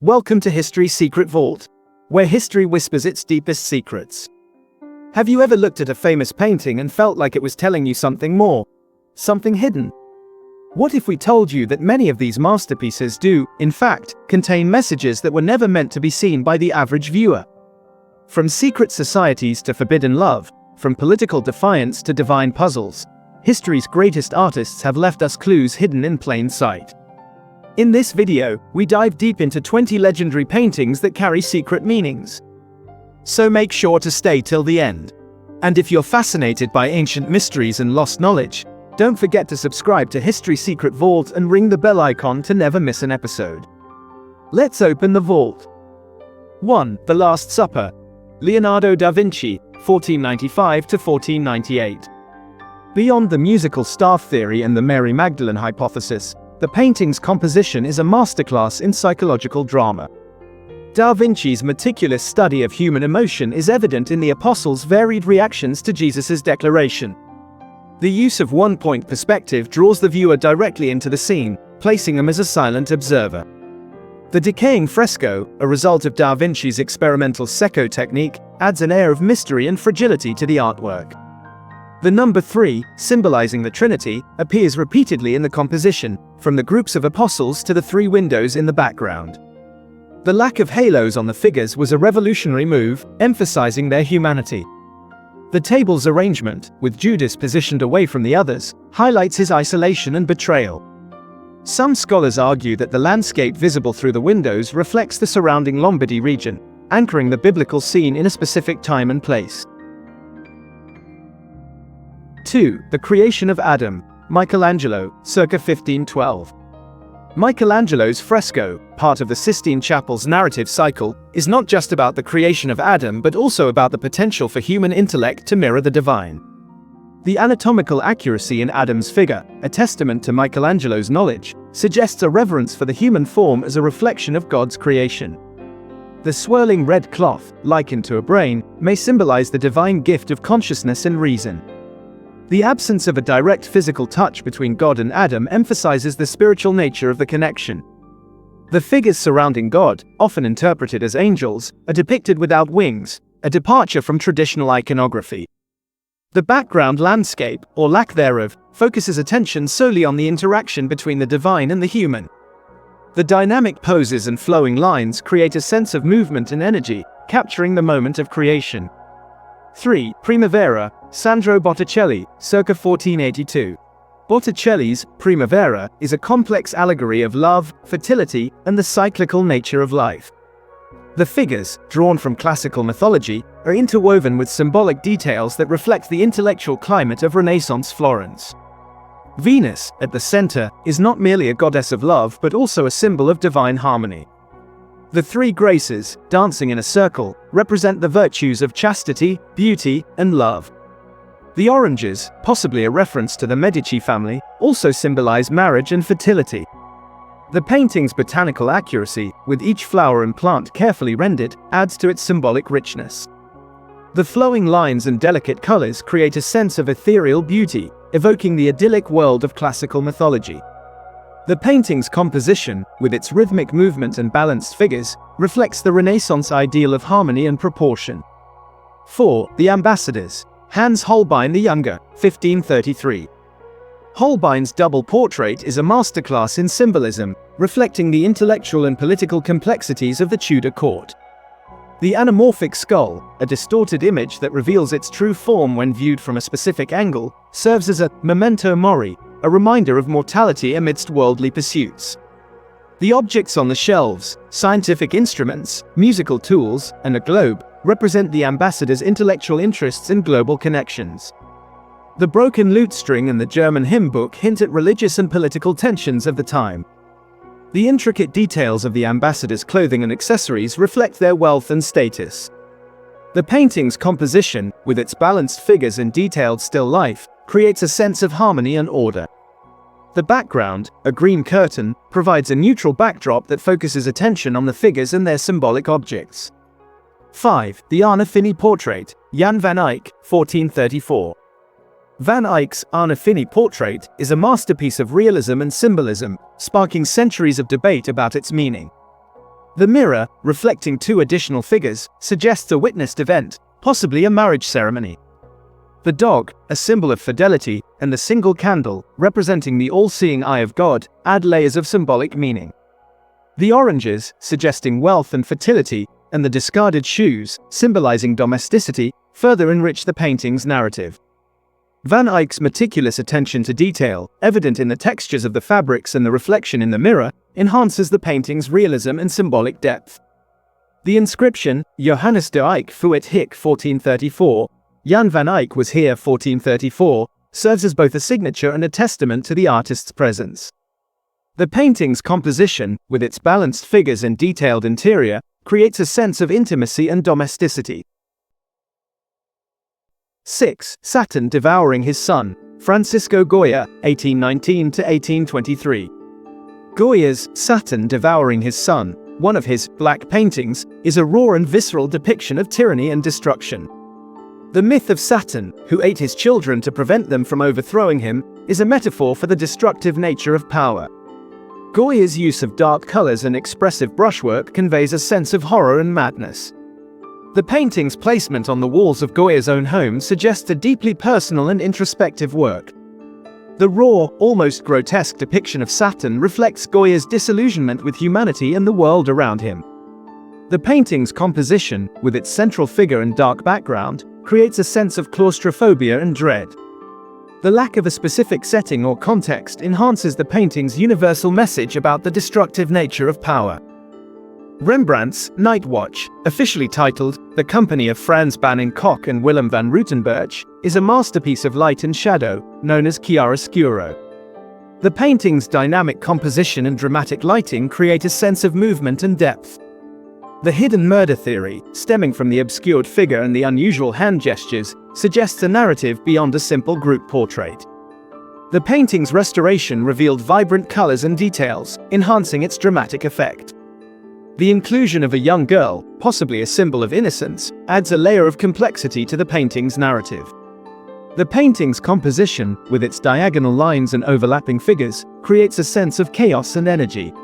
Welcome to History's Secret Vault, where history whispers its deepest secrets. Have you ever looked at a famous painting and felt like it was telling you something more? Something hidden? What if we told you that many of these masterpieces do, in fact, contain messages that were never meant to be seen by the average viewer? From secret societies to forbidden love, from political defiance to divine puzzles, history's greatest artists have left us clues hidden in plain sight. In this video, we dive deep into 20 legendary paintings that carry secret meanings. So make sure to stay till the end. And if you're fascinated by ancient mysteries and lost knowledge, don't forget to subscribe to History Secret Vault and ring the bell icon to never miss an episode. Let's open the vault. 1. The Last Supper. Leonardo da Vinci, 1495 to 1498. Beyond the musical staff theory and the Mary Magdalene hypothesis, the painting's composition is a masterclass in psychological drama. Da Vinci's meticulous study of human emotion is evident in the apostles' varied reactions to Jesus' declaration. The use of one-point perspective draws the viewer directly into the scene, placing them as a silent observer. The decaying fresco, a result of Da Vinci's experimental secco technique, adds an air of mystery and fragility to the artwork. The number 3, symbolizing the Trinity, appears repeatedly in the composition, from the groups of apostles to the 3 windows in the background. The lack of halos on the figures was a revolutionary move, emphasizing their humanity. The table's arrangement, with Judas positioned away from the others, highlights his isolation and betrayal. Some scholars argue that the landscape visible through the windows reflects the surrounding Lombardy region, anchoring the biblical scene in a specific time and place. 2. The Creation of Adam. Michelangelo, circa 1512. Michelangelo's fresco, part of the Sistine Chapel's narrative cycle, is not just about the creation of Adam but also about the potential for human intellect to mirror the divine. The anatomical accuracy in Adam's figure, a testament to Michelangelo's knowledge, suggests a reverence for the human form as a reflection of God's creation. The swirling red cloth, likened to a brain, may symbolize the divine gift of consciousness and reason. The absence of a direct physical touch between God and Adam emphasizes the spiritual nature of the connection. The figures surrounding God, often interpreted as angels, are depicted without wings, a departure from traditional iconography. The background landscape, or lack thereof, focuses attention solely on the interaction between the divine and the human. The dynamic poses and flowing lines create a sense of movement and energy, capturing the moment of creation. 3. Primavera. Sandro Botticelli, circa 1482. Botticelli's Primavera is a complex allegory of love, fertility, and the cyclical nature of life. The figures, drawn from classical mythology, are interwoven with symbolic details that reflect the intellectual climate of Renaissance Florence. Venus, at the center, is not merely a goddess of love but also a symbol of divine harmony. The 3 graces, dancing in a circle, represent the virtues of chastity, beauty, and love. The oranges, possibly a reference to the Medici family, also symbolize marriage and fertility. The painting's botanical accuracy, with each flower and plant carefully rendered, adds to its symbolic richness. The flowing lines and delicate colors create a sense of ethereal beauty, evoking the idyllic world of classical mythology. The painting's composition, with its rhythmic movement and balanced figures, reflects the Renaissance ideal of harmony and proportion. 4. The Ambassadors. Hans Holbein the Younger, 1533. Holbein's double portrait is a masterclass in symbolism, reflecting the intellectual and political complexities of the Tudor court. The anamorphic skull, a distorted image that reveals its true form when viewed from a specific angle, serves as a memento mori, a reminder of mortality amidst worldly pursuits. The objects on the shelves, scientific instruments, musical tools, and a globe, represent the ambassador's intellectual interests and global connections. The broken lute string and the German hymn book hint at religious and political tensions of the time. The intricate details of the ambassador's clothing and accessories reflect their wealth and status. The painting's composition, with its balanced figures and detailed still life, creates a sense of harmony and order. The background, a green curtain, provides a neutral backdrop that focuses attention on the figures and their symbolic objects. 5. The Anne Finney Portrait. Jan van Eyck, 1434. Van Eyck's Anne Finney portrait is a masterpiece of realism and symbolism, sparking centuries of debate about its meaning. The mirror, reflecting two additional figures, suggests a witnessed event, possibly a marriage ceremony. The dog, a symbol of fidelity, and the single candle, representing the all-seeing eye of God, add layers of symbolic meaning. The oranges, suggesting wealth and fertility, and the discarded shoes, symbolizing domesticity, further enrich the painting's narrative. Van Eyck's meticulous attention to detail, evident in the textures of the fabrics and the reflection in the mirror, enhances the painting's realism and symbolic depth. The inscription, Johannes de Eyck fuit hic 1434, Jan van Eyck was here 1434, serves as both a signature and a testament to the artist's presence. The painting's composition, with its balanced figures and detailed interior, creates a sense of intimacy and domesticity. 6. Saturn devouring his son, Francisco Goya, 1819–1823. Goya's Saturn devouring his son, one of his black paintings, is a raw and visceral depiction of tyranny and destruction. The myth of Saturn, who ate his children to prevent them from overthrowing him, is a metaphor for the destructive nature of power. Goya's use of dark colors and expressive brushwork conveys a sense of horror and madness. The painting's placement on the walls of Goya's own home suggests a deeply personal and introspective work. The raw, almost grotesque depiction of Saturn reflects Goya's disillusionment with humanity and the world around him. The painting's composition, with its central figure and dark background, creates a sense of claustrophobia and dread. The lack of a specific setting or context enhances the painting's universal message about the destructive nature of power. Rembrandt's Night Watch, officially titled The Company of Frans Banin Koch and Willem van Rutenberg, is a masterpiece of light and shadow, known as chiaroscuro. The painting's dynamic composition and dramatic lighting create a sense of movement and depth. The hidden murder theory, stemming from the obscured figure and the unusual hand gestures, suggests a narrative beyond a simple group portrait. The painting's restoration revealed vibrant colors and details, enhancing its dramatic effect. The inclusion of a young girl, possibly a symbol of innocence, adds a layer of complexity to the painting's narrative. The painting's composition, with its diagonal lines and overlapping figures, creates a sense of chaos and energy.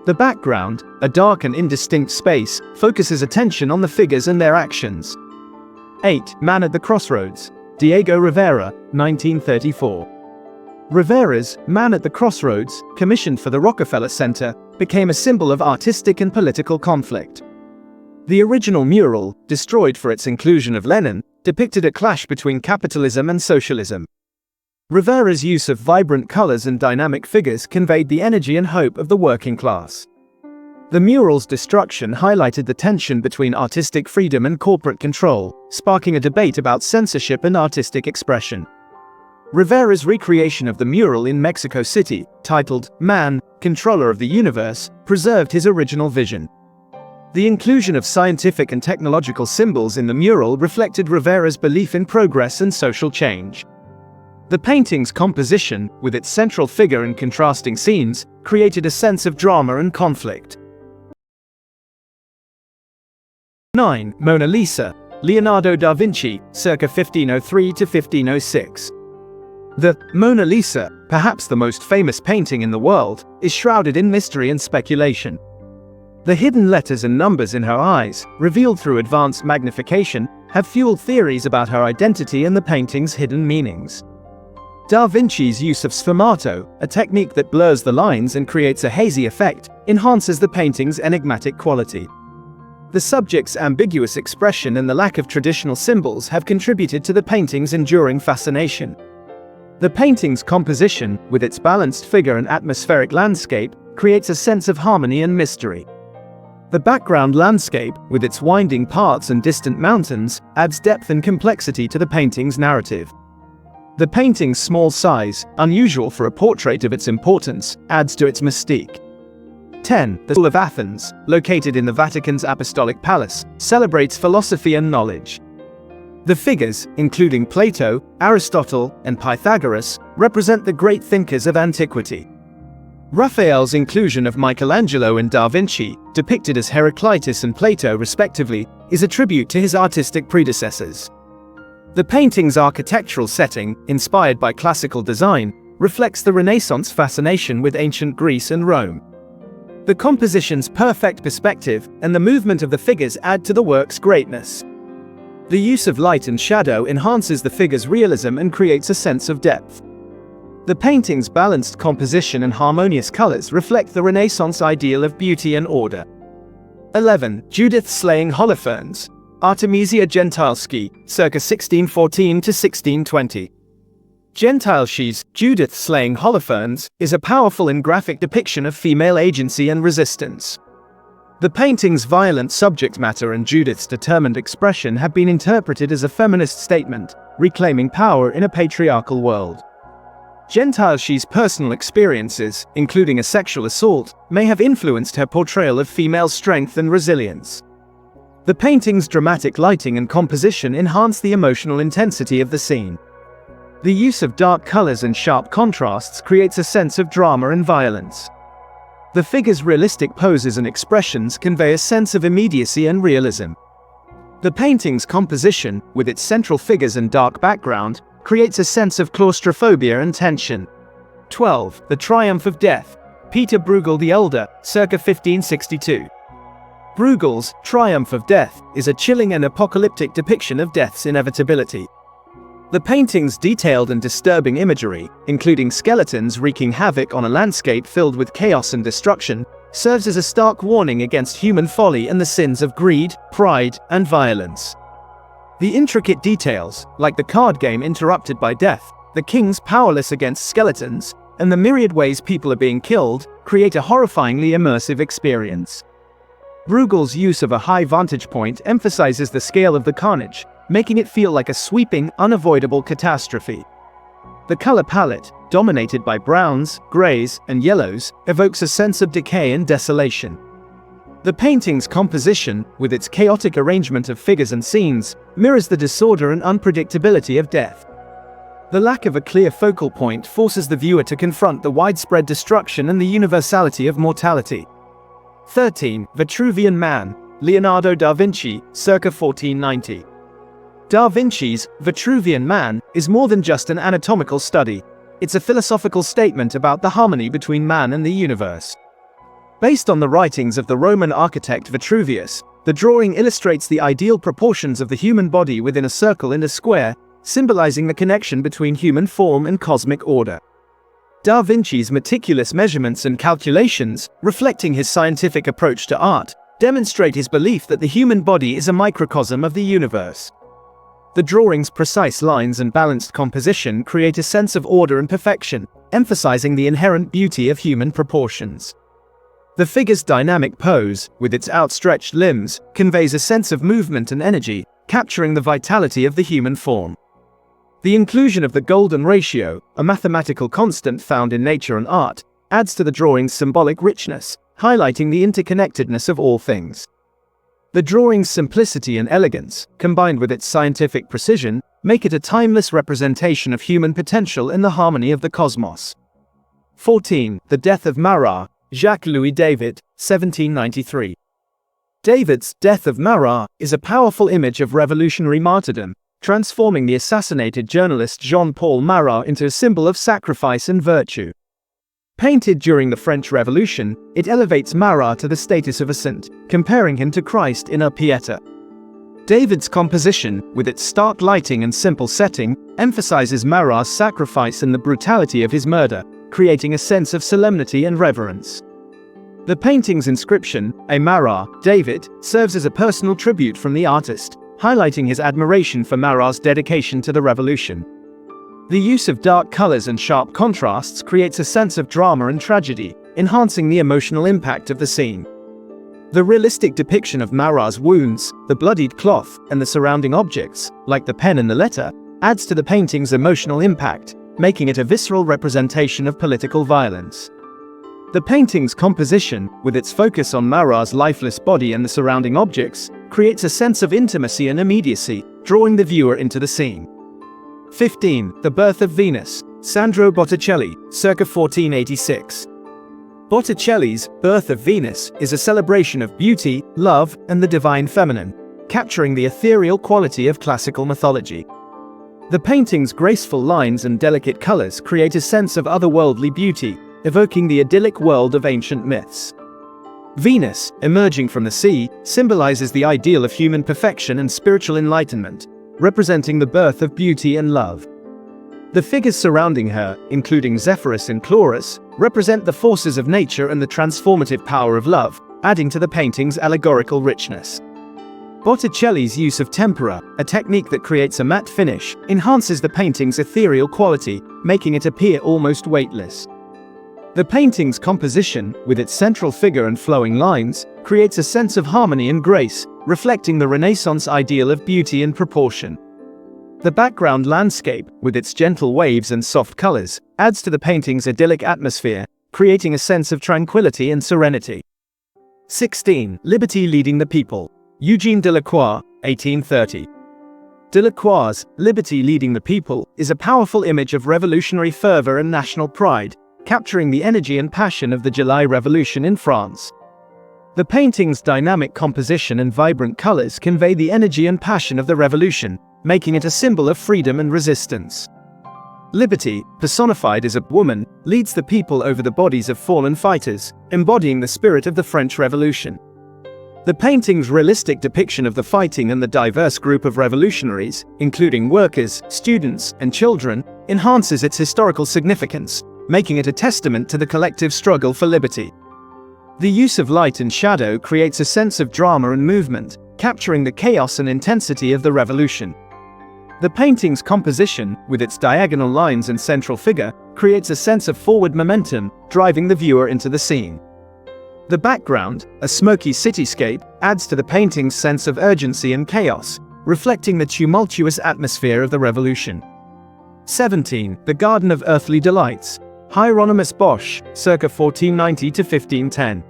The background, a dark and indistinct space, focuses attention on the figures and their actions. 8. Man at the Crossroads, Diego Rivera, 1934. Rivera's Man at the Crossroads, commissioned for the Rockefeller Center, became a symbol of artistic and political conflict. The original mural, destroyed for its inclusion of Lenin, depicted a clash between capitalism and socialism. Rivera's use of vibrant colors and dynamic figures conveyed the energy and hope of the working class. The mural's destruction highlighted the tension between artistic freedom and corporate control, sparking a debate about censorship and artistic expression. Rivera's recreation of the mural in Mexico City, titled Man, Controller of the Universe, preserved his original vision. The inclusion of scientific and technological symbols in the mural reflected Rivera's belief in progress and social change. The painting's composition, with its central figure and contrasting scenes, created a sense of drama and conflict. 9. Mona Lisa, Leonardo da Vinci, circa 1503–1506. The Mona Lisa, perhaps the most famous painting in the world, is shrouded in mystery and speculation. The hidden letters and numbers in her eyes, revealed through advanced magnification, have fueled theories about her identity and the painting's hidden meanings. Da Vinci's use of sfumato, a technique that blurs the lines and creates a hazy effect, enhances the painting's enigmatic quality. The subject's ambiguous expression and the lack of traditional symbols have contributed to the painting's enduring fascination. The painting's composition, with its balanced figure and atmospheric landscape, creates a sense of harmony and mystery. The background landscape, with its winding paths and distant mountains, adds depth and complexity to the painting's narrative. The painting's small size, unusual for a portrait of its importance, adds to its mystique. 10. The School of Athens, located in the Vatican's Apostolic Palace, celebrates philosophy and knowledge. The figures, including Plato, Aristotle, and Pythagoras, represent the great thinkers of antiquity. Raphael's inclusion of Michelangelo and Da Vinci, depicted as Heraclitus and Plato respectively, is a tribute to his artistic predecessors. The painting's architectural setting, inspired by classical design, reflects the Renaissance fascination with ancient Greece and Rome. The composition's perfect perspective and the movement of the figures add to the work's greatness. The use of light and shadow enhances the figure's realism and creates a sense of depth. The painting's balanced composition and harmonious colors reflect the Renaissance ideal of beauty and order. 11. Judith slaying Holofernes. Artemisia Gentileschi, circa 1614 to 1620. Gentileschi's Judith slaying Holofernes is a powerful and graphic depiction of female agency and resistance. The painting's violent subject matter and Judith's determined expression have been interpreted as a feminist statement, reclaiming power in a patriarchal world. Gentileschi's personal experiences, including a sexual assault, may have influenced her portrayal of female strength and resilience. The painting's dramatic lighting and composition enhance the emotional intensity of the scene. The use of dark colors and sharp contrasts creates a sense of drama and violence. The figure's realistic poses and expressions convey a sense of immediacy and realism. The painting's composition, with its central figures and dark background, creates a sense of claustrophobia and tension. 12. The Triumph of Death. Peter Bruegel the Elder, circa 1562. Bruegel's Triumph of Death is a chilling and apocalyptic depiction of death's inevitability. The painting's detailed and disturbing imagery, including skeletons wreaking havoc on a landscape filled with chaos and destruction, serves as a stark warning against human folly and the sins of greed, pride, and violence. The intricate details, like the card game interrupted by death, the kings powerless against skeletons, and the myriad ways people are being killed, create a horrifyingly immersive experience. Bruegel's use of a high vantage point emphasizes the scale of the carnage, making it feel like a sweeping, unavoidable catastrophe. The color palette, dominated by browns, grays, and yellows, evokes a sense of decay and desolation. The painting's composition, with its chaotic arrangement of figures and scenes, mirrors the disorder and unpredictability of death. The lack of a clear focal point forces the viewer to confront the widespread destruction and the universality of mortality. 13. Vitruvian Man. Leonardo da Vinci, circa 1490. Da Vinci's Vitruvian Man is more than just an anatomical study. It's a philosophical statement about the harmony between man and the universe. Based on the writings of the Roman architect Vitruvius, the drawing illustrates the ideal proportions of the human body within a circle and a square, symbolizing the connection between human form and cosmic order. Da Vinci's meticulous measurements and calculations, reflecting his scientific approach to art, demonstrate his belief that the human body is a microcosm of the universe. The drawing's precise lines and balanced composition create a sense of order and perfection, emphasizing the inherent beauty of human proportions. The figure's dynamic pose, with its outstretched limbs, conveys a sense of movement and energy, capturing the vitality of the human form. The inclusion of the golden ratio, a mathematical constant found in nature and art, adds to the drawing's symbolic richness, highlighting the interconnectedness of all things. The drawing's simplicity and elegance, combined with its scientific precision, make it a timeless representation of human potential in the harmony of the cosmos. 14. The Death of Marat. Jacques-Louis David, 1793. David's Death of Marat is a powerful image of revolutionary martyrdom, transforming the assassinated journalist Jean-Paul Marat into a symbol of sacrifice and virtue. Painted during the French Revolution, it elevates Marat to the status of a saint, comparing him to Christ in a Pietà. David's composition, with its stark lighting and simple setting, emphasizes Marat's sacrifice and the brutality of his murder, creating a sense of solemnity and reverence. The painting's inscription, A Marat, David, serves as a personal tribute from the artist, highlighting his admiration for Marat's dedication to the revolution. The use of dark colors and sharp contrasts creates a sense of drama and tragedy, enhancing the emotional impact of the scene. The realistic depiction of Marat's wounds, the bloodied cloth, and the surrounding objects, like the pen and the letter, adds to the painting's emotional impact, making it a visceral representation of political violence. The painting's composition, with its focus on Marat's lifeless body and the surrounding objects, creates a sense of intimacy and immediacy, drawing the viewer into the scene. 15. The Birth of Venus. Sandro Botticelli, circa 1486. Botticelli's Birth of Venus is a celebration of beauty, love, and the divine feminine, capturing the ethereal quality of classical mythology. The painting's graceful lines and delicate colors create a sense of otherworldly beauty, evoking the idyllic world of ancient myths. Venus, emerging from the sea, symbolizes the ideal of human perfection and spiritual enlightenment, representing the birth of beauty and love. The figures surrounding her, including Zephyrus and Chloris, represent the forces of nature and the transformative power of love, adding to the painting's allegorical richness. Botticelli's use of tempera, a technique that creates a matte finish, enhances the painting's ethereal quality, making it appear almost weightless. The painting's composition, with its central figure and flowing lines, creates a sense of harmony and grace, reflecting the Renaissance ideal of beauty and proportion. The background landscape, with its gentle waves and soft colors, adds to the painting's idyllic atmosphere, creating a sense of tranquility and serenity. 16. Liberty leading the people. Eugene Delacroix, 1830. Delacroix's Liberty leading the people is a powerful image of revolutionary fervor and national pride, capturing the energy and passion of the July Revolution in France. The painting's dynamic composition and vibrant colors convey the energy and passion of the revolution, making it a symbol of freedom and resistance. Liberty, personified as a woman, leads the people over the bodies of fallen fighters, embodying the spirit of the French Revolution. The painting's realistic depiction of the fighting and the diverse group of revolutionaries, including workers, students, and children, enhances its historical significance, making it a testament to the collective struggle for liberty. The use of light and shadow creates a sense of drama and movement, capturing the chaos and intensity of the revolution. The painting's composition, with its diagonal lines and central figure, creates a sense of forward momentum, driving the viewer into the scene. The background, a smoky cityscape, adds to the painting's sense of urgency and chaos, reflecting the tumultuous atmosphere of the revolution. 17. The Garden of Earthly Delights. Hieronymus Bosch, circa 1490 to 1510.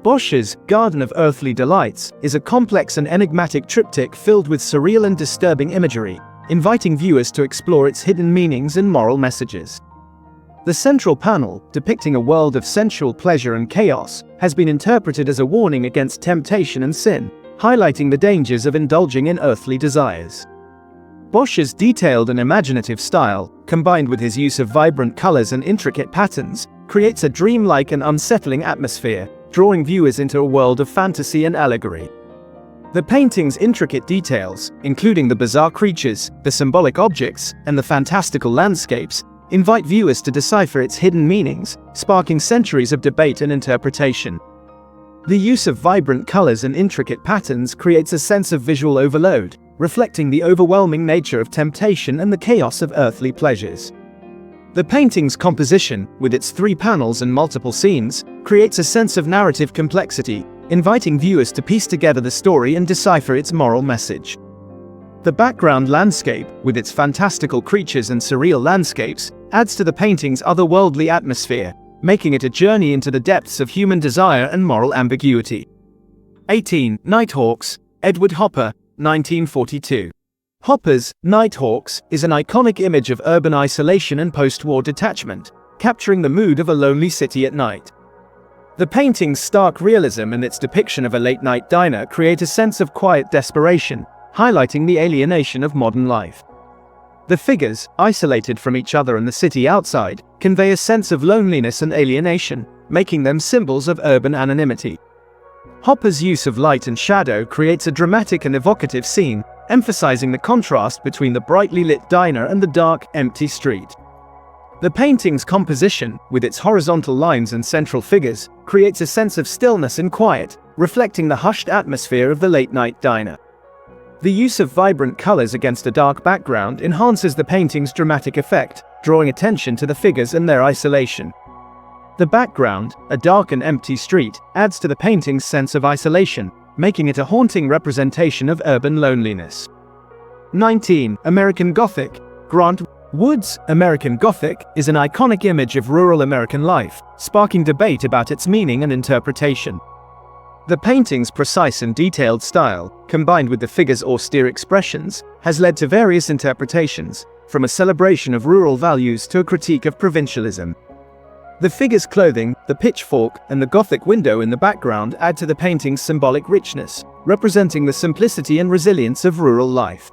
Bosch's Garden of Earthly Delights is a complex and enigmatic triptych filled with surreal and disturbing imagery, inviting viewers to explore its hidden meanings and moral messages. The central panel, depicting a world of sensual pleasure and chaos, has been interpreted as a warning against temptation and sin, highlighting the dangers of indulging in earthly desires. Bosch's detailed and imaginative style, combined with his use of vibrant colors and intricate patterns, creates a dreamlike and unsettling atmosphere, drawing viewers into a world of fantasy and allegory. The painting's intricate details, including the bizarre creatures, the symbolic objects, and the fantastical landscapes, invite viewers to decipher its hidden meanings, sparking centuries of debate and interpretation. The use of vibrant colors and intricate patterns creates a sense of visual overload, reflecting the overwhelming nature of temptation and the chaos of earthly pleasures. The painting's composition, with its 3 panels and multiple scenes, creates a sense of narrative complexity, inviting viewers to piece together the story and decipher its moral message. The background landscape, with its fantastical creatures and surreal landscapes, adds to the painting's otherworldly atmosphere, making it a journey into the depths of human desire and moral ambiguity. 18. Nighthawks. Edward Hopper, 1942. Hopper's Nighthawks is an iconic image of urban isolation and post-war detachment, capturing the mood of a lonely city at night. The painting's stark realism and its depiction of a late-night diner create a sense of quiet desperation, highlighting the alienation of modern life. The figures, isolated from each other and the city outside, convey a sense of loneliness and alienation, making them symbols of urban anonymity. Hopper's use of light and shadow creates a dramatic and evocative scene, emphasizing the contrast between the brightly lit diner and the dark, empty street. The painting's composition, with its horizontal lines and central figures, creates a sense of stillness and quiet, reflecting the hushed atmosphere of the late-night diner. The use of vibrant colors against a dark background enhances the painting's dramatic effect, drawing attention to the figures and their isolation. The background, a dark and empty street, adds to the painting's sense of isolation, making it a haunting representation of urban loneliness. 19. American Gothic. Grant Wood's American Gothic is an iconic image of rural American life, sparking debate about its meaning and interpretation. The painting's precise and detailed style, combined with the figure's austere expressions, has led to various interpretations, from a celebration of rural values to a critique of provincialism. The figure's clothing, the pitchfork, and the Gothic window in the background add to the painting's symbolic richness, representing the simplicity and resilience of rural life.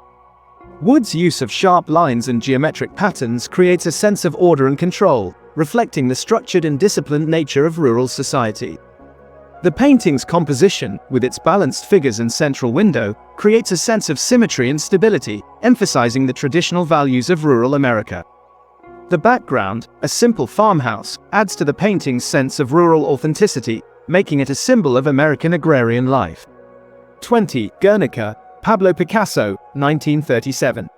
Wood's use of sharp lines and geometric patterns creates a sense of order and control, reflecting the structured and disciplined nature of rural society. The painting's composition, with its balanced figures and central window, creates a sense of symmetry and stability, emphasizing the traditional values of rural America. The background, a simple farmhouse, adds to the painting's sense of rural authenticity, making it a symbol of American agrarian life. 20. Guernica, Pablo Picasso, 1937.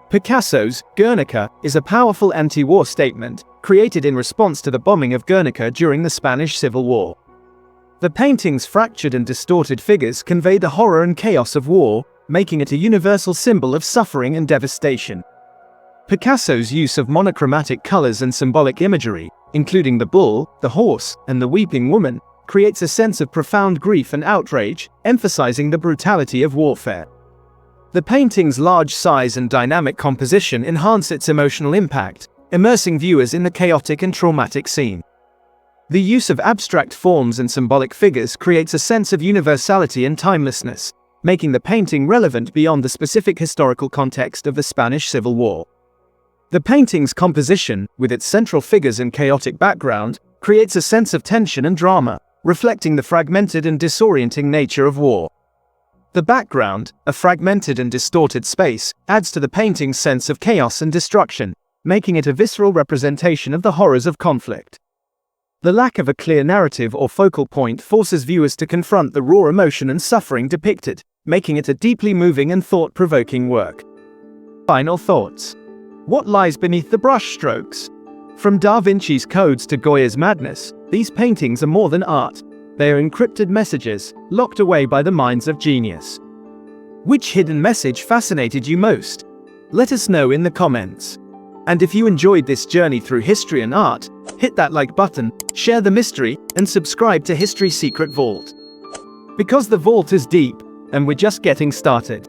Picasso's Guernica is a powerful anti-war statement, created in response to the bombing of Guernica during the Spanish Civil War. The painting's fractured and distorted figures convey the horror and chaos of war, making it a universal symbol of suffering and devastation. Picasso's use of monochromatic colors and symbolic imagery, including the bull, the horse, and the weeping woman, creates a sense of profound grief and outrage, emphasizing the brutality of warfare. The painting's large size and dynamic composition enhance its emotional impact, immersing viewers in the chaotic and traumatic scene. The use of abstract forms and symbolic figures creates a sense of universality and timelessness, making the painting relevant beyond the specific historical context of the Spanish Civil War. The painting's composition, with its central figures and chaotic background, creates a sense of tension and drama, reflecting the fragmented and disorienting nature of war. The background, a fragmented and distorted space, adds to the painting's sense of chaos and destruction, making it a visceral representation of the horrors of conflict. The lack of a clear narrative or focal point forces viewers to confront the raw emotion and suffering depicted, making it a deeply moving and thought-provoking work. Final thoughts. What lies beneath the brushstrokes? From Da Vinci's Codes to Goya's Madness, these paintings are more than art. They are encrypted messages, locked away by the minds of genius. Which hidden message fascinated you most? Let us know in the comments. And if you enjoyed this journey through history and art, hit that like button, share the mystery, and subscribe to History Secret Vault. Because the vault is deep, and we're just getting started.